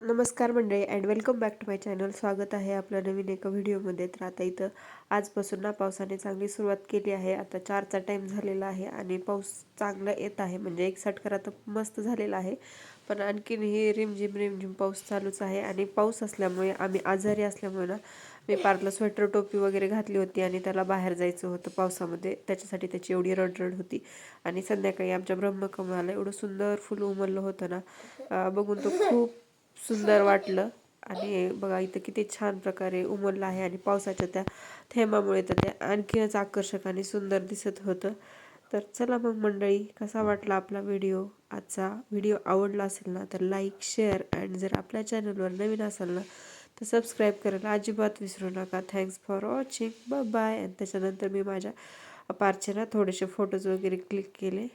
नमस्कार मंडळी and welcome back to my channel. स्वागत आहे आपल्या नवीन एका व्हिडिओमध्ये. तर आता इथं आजपासून ना पावसाने चांगली सुरुवात केली आहे. आता 4चा टाईम झालेला आहे आणि पाऊस चांगला येत आहे. म्हणजे एक सटकरा तर मस्त झालेला आहे, पण आणखीन ही रिमझिम रिमझिम पाऊस चालूच आहे. आणि पाऊस असल्यामुळे आम्ही आजारी असल्यामुळे ना मी पार्कला स्वेटर टोपी वगैरे घातली होती आणि त्याला बाहेर जायचं होतं पावसामध्ये. त्याच्यासाठी त्याची एवढी रडरड होती. आणि संध्याकाळी आमच्या ब्रह्मकमळाला एवढं सुंदर फुल उमललं होतं ना, बघून तो खूप सुंदर वाटलं. आणि बघा इथं किती छान प्रकारे उमललं आहे आणि पावसाच्या त्या थेंबामुळे तर ते आणखीनच आकर्षक आणि सुंदर दिसत होतं. तर चला मग मंडळी, कसा वाटला आपला व्हिडिओ आजचा. व्हिडिओ आवडला असेल ना तर लाईक शेअर अँड जर आपल्या चॅनलवर नवीन असाल ना तर सबस्क्राईब करायला अजिबात विसरू नका. Thanks for watching. Bye bye. आणि त्याच्यानंतर मी माझ्या पार्कचे ना थोडेसे फोटोज वगैरे क्लिक केले.